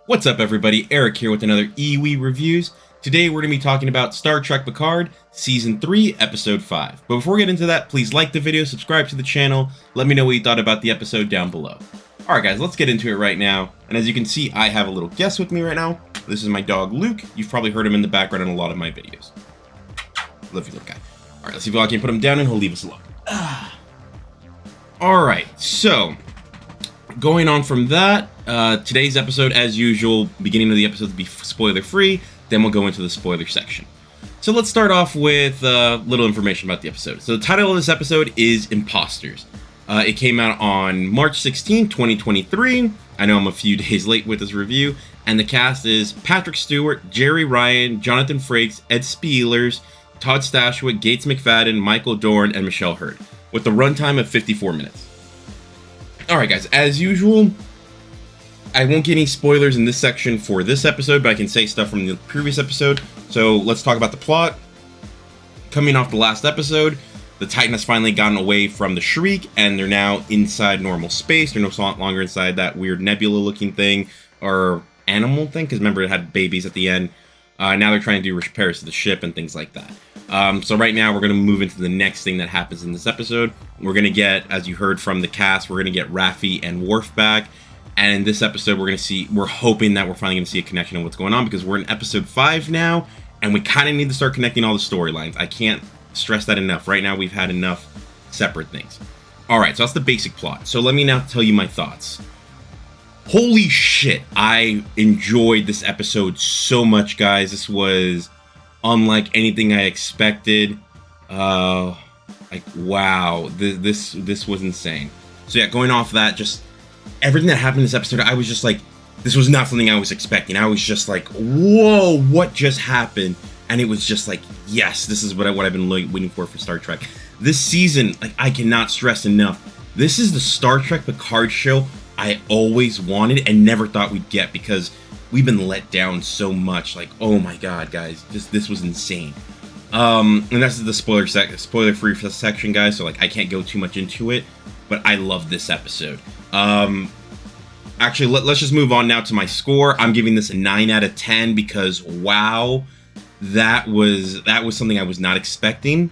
What's up, everybody? Eric here with another EWE Reviews. Today we're going to be talking about Star Trek Picard, Season 3, Episode 5. But before we get into that, please like the video, subscribe to the channel, let me know what you thought about the episode down below. Alright guys, let's get into it right now. And as you can see, I have a little guest with me right now. This is my dog, Luke. You've probably heard him in the background in a lot of my videos. Love you, little guy. Alright, let's see if I can put him down and he'll leave us alone. Alright, so going on from that, today's episode, as usual, beginning of the episode will be spoiler-free, then we'll go into the spoiler section. So let's start off with little information about the episode. So the title of this episode is Imposters. It came out on March 16, 2023. I know I'm a few days late with this review. And the cast is Patrick Stewart, Jerry Ryan, Jonathan Frakes, Ed Spielers, Todd Stashwick, Gates McFadden, Michael Dorn, and Michelle Hurd, with a runtime of 54 minutes. Alright guys, as usual, I won't get any spoilers in this section for this episode, but I can say stuff from the previous episode. So let's talk about the plot. Coming off the last episode, the Titan has finally gotten away from the Shriek, and they're now inside normal space. They're no longer inside that weird nebula-looking thing, or animal thing, because remember it had babies at the end. Now they're trying to do repairs to the ship and things like that. So right now we're going to move into the next thing that happens in this episode. We're going to get, as you heard from the cast, we're going to get Raffi and Worf back. And in this episode, we're hoping that we're finally going to see a connection on what's going on, because we're in episode 5 now, and we kind of need to start connecting all the storylines. I can't stress that enough. Right now, we've had enough separate things. All right, so that's the basic plot. So let me now tell you my thoughts. Holy shit, I enjoyed this episode so much, guys. This was unlike anything I expected. Like, wow, this was insane. So yeah, going off that, just everything that happened in this episode, I was just like, this was not something I was expecting. I was just like, whoa, what just happened? And it was just like, yes, this is what I've been waiting for Star Trek. This season, like, I cannot stress enough, this is the Star Trek Picard show I always wanted and never thought we'd get, because we've been let down so much. Like, oh my god, guys, this was insane. And that's the spoiler-free section, guys, so like I can't go too much into it, but I love this episode. Actually, let's just move on now to my score. I'm giving this a 9 out of 10 because, wow, that was something I was not expecting.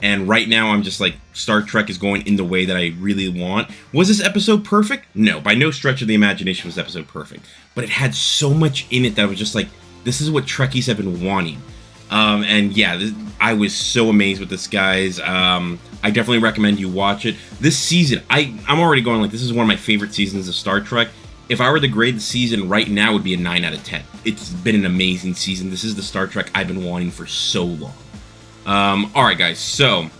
And right now, I'm just like, Star Trek is going in the way that I really want. Was this episode perfect? No, by no stretch of the imagination was this episode perfect. But it had so much in it that I was just like, this is what Trekkies have been wanting. And yeah, I was so amazed with this, guys. I definitely recommend you watch it. This season, I'm already going like, this is one of my favorite seasons of Star Trek. If I were to grade the season right now, it would be a 9 out of 10. It's been an amazing season. This is the Star Trek I've been wanting for so long. Alright guys, so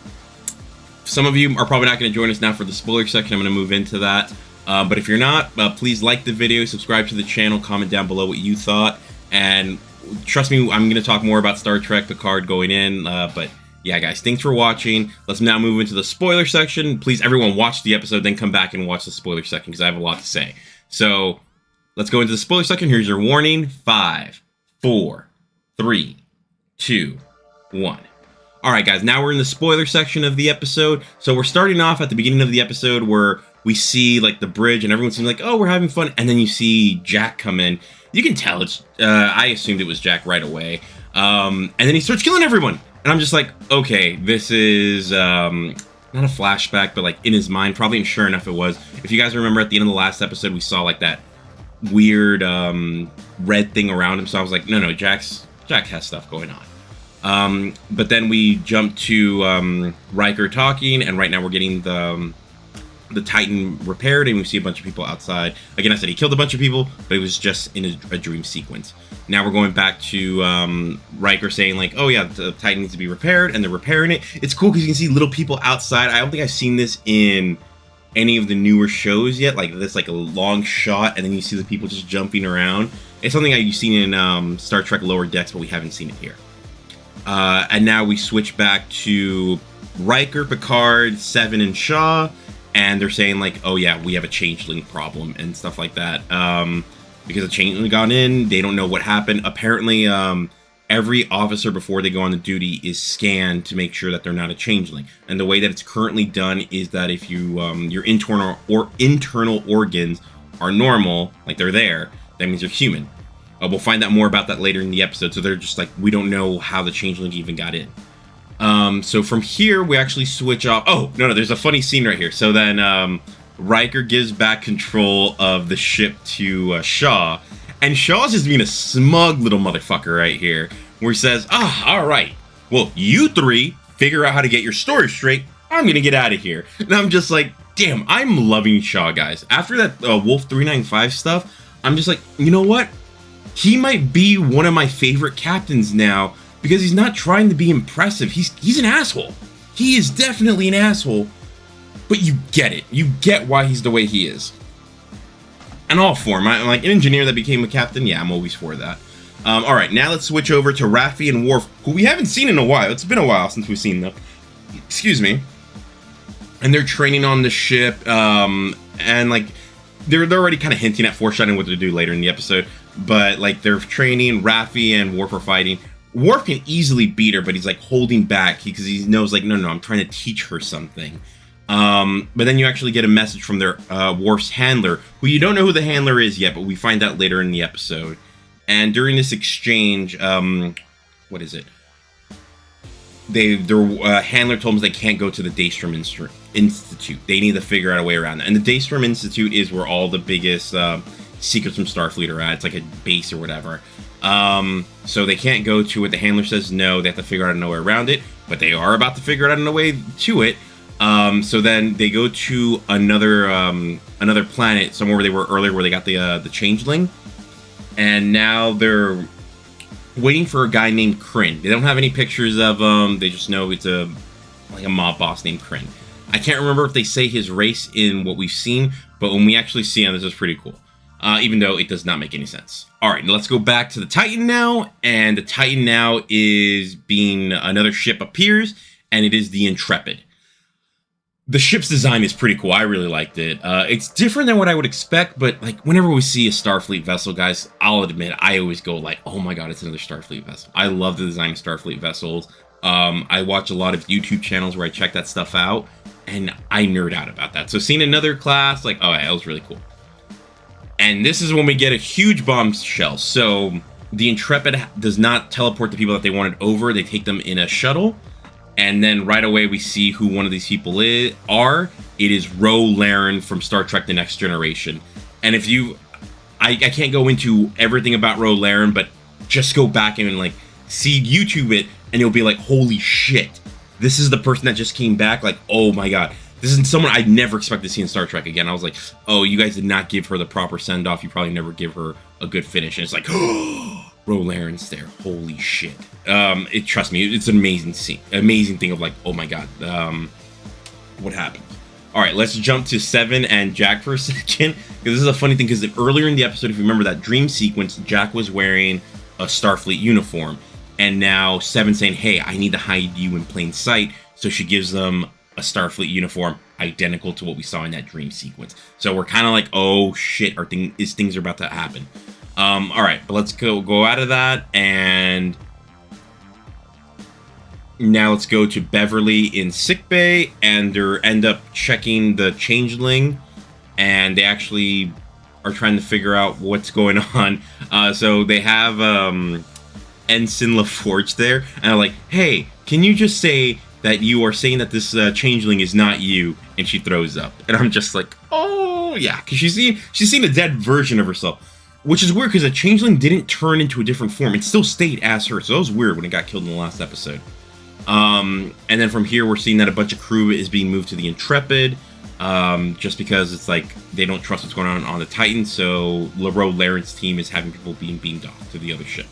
some of you are probably not going to join us now for the spoiler section. I'm going to move into that. But if you're not, please like the video, subscribe to the channel, comment down below what you thought. And trust me, I'm going to talk more about Star Trek Picard going in. But yeah, guys, thanks for watching. Let's now move into the spoiler section. Please, everyone, watch the episode, then come back and watch the spoiler section, because I have a lot to say. So let's go into the spoiler section. Here's your warning. 5, 4, 3, 2, 1. Alright guys, now we're in the spoiler section of the episode. So we're starting off at the beginning of the episode where we see like the bridge and everyone seems like, oh, we're having fun. And then you see Jack come in. You can tell it's, I assumed it was Jack right away. And then he starts killing everyone. And I'm just like, okay, this is not a flashback, but like in his mind, probably, and sure enough it was. If you guys remember at the end of the last episode, we saw like that weird red thing around him. So I was like, no, Jack has stuff going on. But then we jump to Riker talking, and right now we're getting the Titan repaired, and we see a bunch of people outside. Again, I said he killed a bunch of people, but it was just in a dream sequence. Now we're going back to Riker saying like, oh yeah, the Titan needs to be repaired, and they're repairing it. It's cool because you can see little people outside. I don't think I've seen this in any of the newer shows yet, like this, like a long shot, and then you see the people just jumping around. It's something you've seen in Star Trek Lower Decks, but we haven't seen it here. And now we switch back to Riker, Picard, Seven, and Shaw, and they're saying like, oh yeah, we have a changeling problem and stuff like that. Because the changeling got in, they don't know what happened. Apparently, every officer before they go on the duty is scanned to make sure that they're not a changeling. And the way that it's currently done is that if you your internal organs are normal, like they're there, That means they're human. We'll find out more about that later in the episode. So they're just like, we don't know how the changeling even got in. So from here, we actually switch off. Oh, no, there's a funny scene right here. So then Riker gives back control of the ship to Shaw. And Shaw's just being a smug little motherfucker right here, where he says, all right, well, you three figure out how to get your story straight. I'm going to get out of here. And I'm just like, damn, I'm loving Shaw, guys. After that Wolf 395 stuff, I'm just like, you know what? He might be one of my favorite captains now, because he's not trying to be impressive. He's an asshole. He is definitely an asshole, but you get it. You get why he's the way he is. And all for him. I'm like, an engineer that became a captain, yeah, I'm always for that. All right, now let's switch over to Raffi and Worf, who we haven't seen in a while. It's been a while since we've seen them. Excuse me. And they're training on the ship, and like, they're already kind of hinting at foreshadowing what to do later in the episode. But like, they're training, Raffi and Worf are fighting. Worf can easily beat her, but he's like holding back because he knows like, no, I'm trying to teach her something. But then you actually get a message from their Worf's handler, who you don't know who the handler is yet, but we find out later in the episode. And during this exchange, what is it? Their handler told them they can't go to the Daystrom Institute. They need to figure out a way around that. And the Daystrom Institute is where all the biggest secrets from Starfleet are at. It's like a base or whatever. So they can't go to it. The handler says no. They have to figure out a way around it. But they are about to figure out a way to it. So then they go to another planet, somewhere where they were earlier, where they got the changeling. And now they're waiting for a guy named Kryn. They don't have any pictures of him. They just know it's a mob boss named Kryn. I can't remember if they say his race in what we've seen, but when we actually see him, this is pretty cool. Even though it does not make any sense. All right, now let's go back to the Titan now. And the Titan now is another ship appears, and it is the Intrepid. The ship's design is pretty cool. I really liked it. It's different than what I would expect, but like whenever we see a Starfleet vessel, guys, I'll admit, I always go like, oh my god, it's another Starfleet vessel. I love the design of Starfleet vessels. I watch a lot of YouTube channels where I check that stuff out, and I nerd out about that. So seeing another class, like, oh yeah, that was really cool. And this is when we get a huge bombshell. So the Intrepid does not teleport the people that they wanted over. They take them in a shuttle. And then right away we see who one of these people are. It is Ro Laren from Star Trek The Next Generation. And if I can't go into everything about Ro Laren, but just go back and like see YouTube it, and you'll be like, holy shit. This is the person that just came back. Like, oh my god. This is someone I'd never expect to see in Star Trek again. I was like, oh, you guys did not give her the proper send-off. You probably never give her a good finish. And it's like, oh, Ro Laren's there. Holy shit. Trust me, it's an amazing scene. Amazing thing of like, oh my god. What happened? All right, let's jump to Seven and Jack for a second. Because this is a funny thing, because earlier in the episode, if you remember that dream sequence, Jack was wearing a Starfleet uniform. And now Seven's saying, hey, I need to hide you in plain sight. So she gives them a Starfleet uniform identical to what we saw in that dream sequence. So we're kind of like, oh shit, things are about to happen. All right, but let's go out of that, and now let's go to Beverly in sickbay, and they end up checking the changeling, and they actually are trying to figure out what's going on. So they have Ensign LaForge there, and they're like, hey, can you just say that you are saying that this changeling is not you? And she throws up, and I'm just like, oh yeah, because she's seen a dead version of herself, which is weird because the changeling didn't turn into a different form; it still stayed as her. So that was weird when it got killed in the last episode. And then from here, we're seeing that a bunch of crew is being moved to the Intrepid, just because it's like they don't trust what's going on the Titan. So Ro Laren's team is having people being beamed off to the other ship.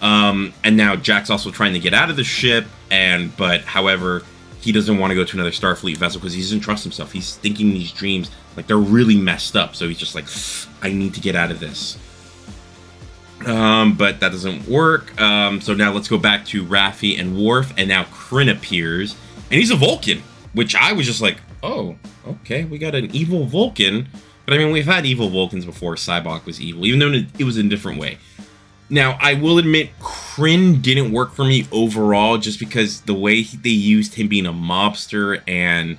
And now Jack's also trying to get out of the ship, but however, he doesn't want to go to another Starfleet vessel because he doesn't trust himself. He's thinking these dreams like they're really messed up. So he's just like, I need to get out of this. But that doesn't work. So now let's go back to Raffi and Worf, and now Kryn appears, and he's a Vulcan, which I was just like, oh, okay, we got an evil Vulcan. But I mean, we've had evil Vulcans before. Cybok was evil, even though it was in a different way. Now, I will admit, Kryn didn't work for me overall, just because the way they used him being a mobster and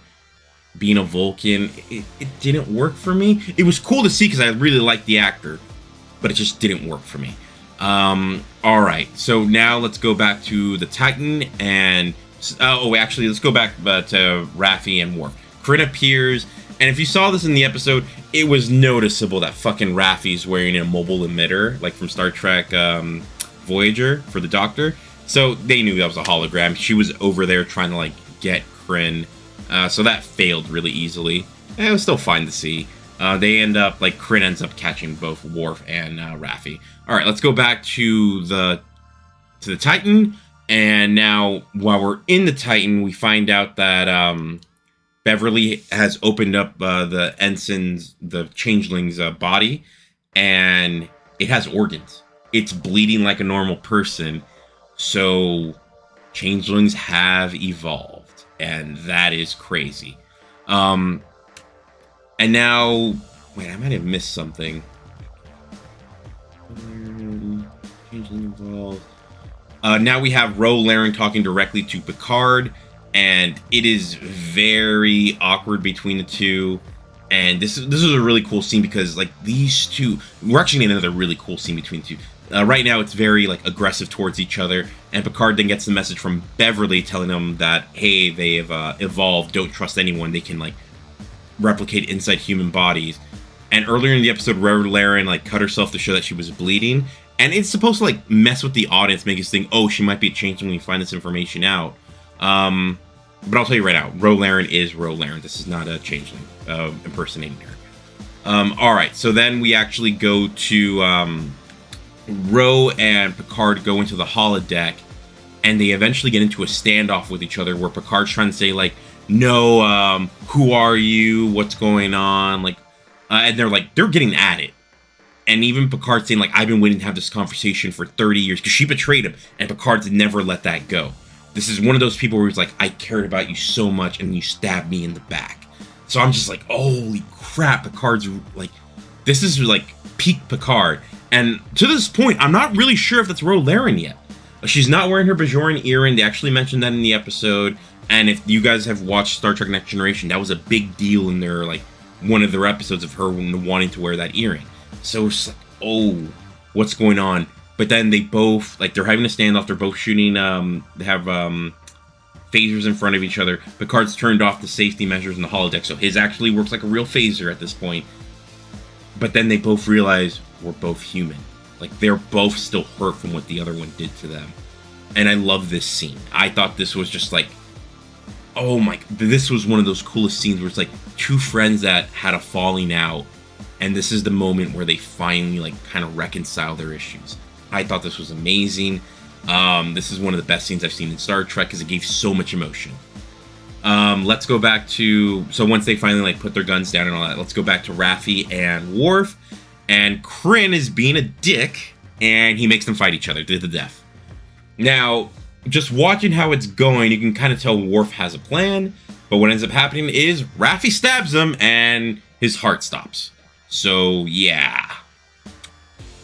being a Vulcan, it didn't work for me. It was cool to see because I really liked the actor. but it just didn't work for me. All right, so now let's go back to the Titan and actually let's go back to Raffi and Worf. Corinne appears, and if you saw this in the episode, it was noticeable that fucking Raffi's wearing a mobile emitter, like from Star Trek Voyager for the Doctor. So they knew that was a hologram. She was over there trying to like get Corinne, so that failed really easily. It was still fine to see. They end up, like, Corinne ends up catching both Worf and Raffi. All right, let's go back to the Titan. And now, while we're in the Titan, we find out that Beverly has opened up the changeling's body, and it has organs. It's bleeding like a normal person. So, changelings have evolved, and that is crazy. And now, wait, I might have missed something. Changeling evolved. Now we have Ro Laren talking directly to Picard, and it is very awkward between the two. And this is a really cool scene because, like, these two, we're actually in another really cool scene between the two. Right now, it's very, like, aggressive towards each other, and Picard then gets the message from Beverly telling them that, hey, they have evolved, don't trust anyone, they can, like, replicate inside human bodies. And earlier in the episode, Ro Laren, like, cut herself to show that she was bleeding, and it's supposed to, like, mess with the audience, make us think, oh, she might be a changeling when we find this information out. But I'll tell you right now, Ro Laren is Ro Laren. This is not a changeling impersonating her. Alright, so then we actually go to Ro and Picard go into the holodeck, and they eventually get into a standoff with each other where Picard's trying to say, like, no, who are you? What's going on? Like, and they're getting at it. And even Picard's saying, like, I've been waiting to have this conversation for 30 years because she betrayed him, and Picard's never let that go. This is one of those people where he's like, I cared about you so much, and you stabbed me in the back. So I'm just like, holy crap, Picard's, like, this is, like, peak Picard. And to this point, I'm not really sure if that's Ro Laren yet. She's not wearing her Bajoran earring. They actually mentioned that in the episode. And if you guys have watched Star Trek Next Generation, that was a big deal in their, like, one of their episodes of her wanting to wear that earring. So it's like, oh, what's going on? But then they both, like, they're having a standoff. They're both shooting, they have phasers in front of each other. Picard's turned off the safety measures in the holodeck, so his actually works like a real phaser at this point. But then they both realize we're both human. Like, they're both still hurt from what the other one did to them. And I love this scene. I thought this was just like, oh my, this was one of those coolest scenes where it's like two friends that had a falling out, and this is the moment where they finally, like, kind of reconcile their issues. I thought this was amazing. This is one of the best scenes I've seen in Star Trek because it gave so much emotion. Let's go back to, so once they finally, like, put their guns down and all that, let's go back to Raffi and Worf, and Corinne is being a dick, and he makes them fight each other to the death. Now, just watching how it's going, you can kind of tell Worf has a plan, but what ends up happening is Raffi stabs him, and his heart stops. So, yeah.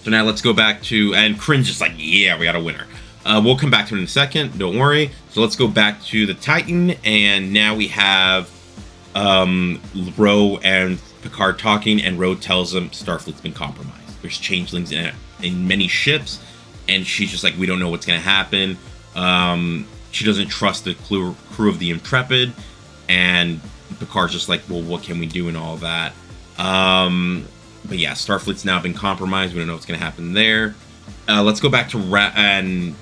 So now let's go back to, and Corinne's just like, yeah, we got a winner. We'll come back to it in a second, don't worry. So let's go back to the Titan, and now we have Ro and Picard talking, and Ro tells them Starfleet's been compromised. There's changelings in many ships, and she's just like, we don't know what's going to happen. She doesn't trust the crew of the Intrepid, and Picard's just like, well, what can we do and all that. But yeah, Starfleet's now been compromised. We don't know what's going to happen there. Let's go back to and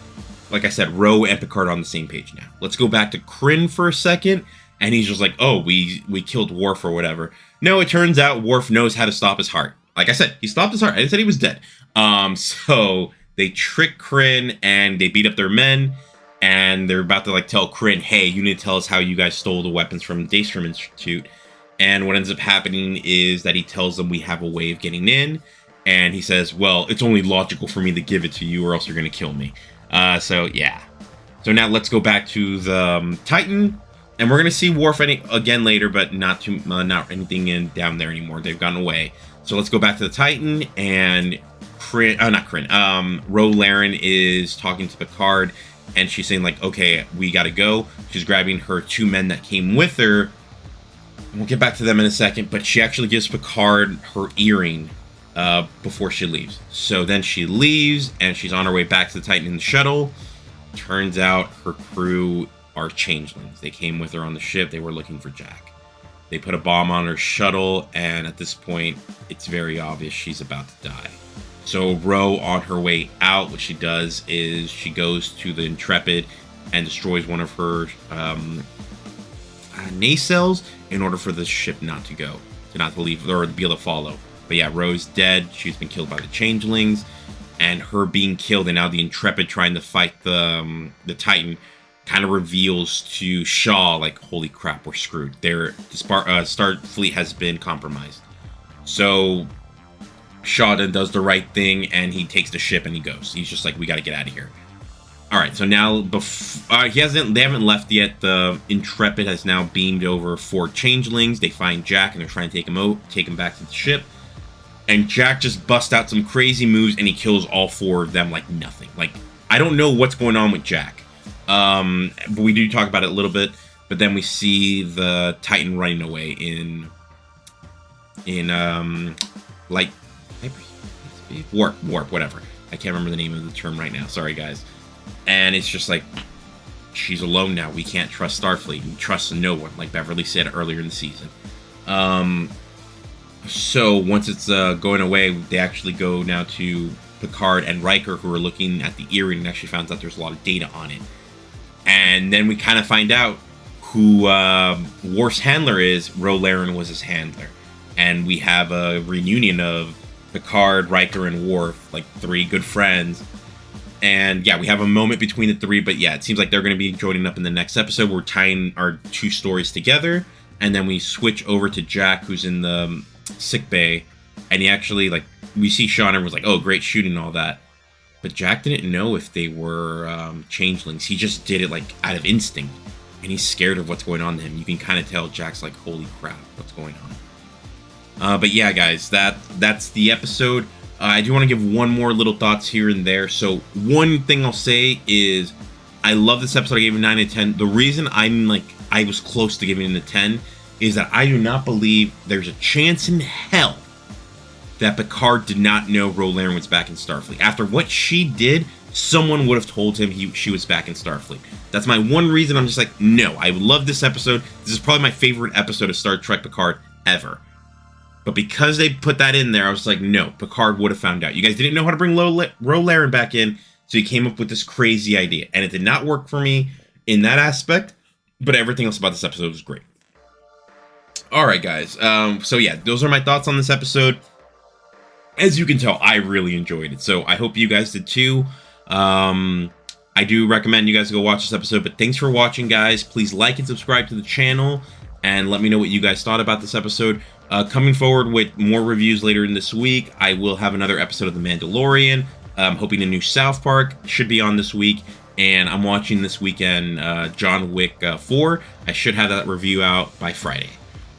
like I said, Ro and Picard are on the same page now. Let's go back to Corinne for a second, and he's just like, oh, we killed Worf or whatever. No, it turns out Worf knows how to stop his heart. Like I said, he stopped his heart. I didn't say he was dead. So they trick Corinne, and they beat up their men, and they're about to, like, tell Corinne, hey, you need to tell us how you guys stole the weapons from the Daystrom Institute. And what ends up happening is that he tells them we have a way of getting in. And he says, well, it's only logical for me to give it to you or else you're going to kill me. So, yeah. So now let's go back to the Titan. And we're going to see Worf again later, but not anything down there anymore. They've gone away. So let's go back to the Titan. And Ro Laren is talking to Picard. And she's saying, like, okay, we got to go. She's grabbing her two men that came with her. We'll get back to them in a second, but she actually gives Picard her earring before she leaves. So then she leaves, and she's on her way back to the Titan in the shuttle. Turns out her crew are changelings. They came with her on the ship. They were looking for Jack. They put a bomb on her shuttle, and at this point, it's very obvious she's about to die. So Ro, on her way out, what she does is she goes to the Intrepid and destroys one of her nacelles in order for the ship not to go, to not to leave, or to be able to follow. But yeah, Ro's dead. She's been killed by the changelings, and her being killed, and now the Intrepid trying to fight the Titan, kind of reveals to Shaw, like, holy crap, we're screwed. The Starfleet has been compromised. So Shaw then does the right thing, and he takes the ship and he goes. He's just like, we got to get out of here. All right, so now they haven't left yet. The Intrepid has now beamed over 4 changelings. They find Jack, and they're trying to take him back to the ship. And Jack just busts out some crazy moves, and he kills all 4 of them like nothing. Like, I don't know what's going on with Jack. But we do talk about it a little bit. But then we see the Titan running away in like warp, whatever. I can't remember the name of the term right now. Sorry, guys. And it's just like, she's alone now. We can't trust Starfleet. We trust no one, like Beverly said earlier in the season. So once it's going away, they actually go now to Picard and Riker, who are looking at the Erie, and actually found out there's a lot of data on it. And then we kind of find out who Worf's handler is. Ro Laren was his handler. And we have a reunion of Picard, Riker, and Worf, like 3 good friends. And yeah, we have a moment between the 3, but yeah, it seems like they're going to be joining up in the next episode. We're tying our 2 stories together, and then we switch over to Jack, who's in the sick bay, and he actually, like, we see Sean, and was like, oh, great shooting and all that. But Jack didn't know if they were changelings. He just did it, like, out of instinct, and he's scared of what's going on to him. You can kind of tell Jack's like, holy crap, what's going on? But yeah, guys, that's the episode. I do want to give one more little thoughts here and there. So one thing I'll say is I love this episode. I gave it 9 out of 10. The reason I was close to giving it a 10 is that I do not believe there's a chance in hell that Picard did not know Ro Laren was back in Starfleet. After what she did, someone would have told him she was back in Starfleet. That's my one reason. I'm just like, no, I love this episode. This is probably my favorite episode of Star Trek Picard ever. But because they put that in there, I was like, no, Picard would have found out. You guys didn't know how to bring Ro Laren back in, so he came up with this crazy idea. And it did not work for me in that aspect, but everything else about this episode was great. All right, guys. So yeah, those are my thoughts on this episode. As you can tell, I really enjoyed it, so I hope you guys did too. I do recommend you guys go watch this episode, but thanks for watching, guys. Please like and subscribe to the channel, and let me know what you guys thought about this episode. Coming forward with more reviews later in this week, I will have another episode of The Mandalorian. I'm hoping a new South Park should be on this week, and I'm watching this weekend John Wick 4. I should have that review out by Friday.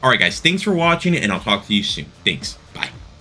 Alright guys, thanks for watching, and I'll talk to you soon. Thanks.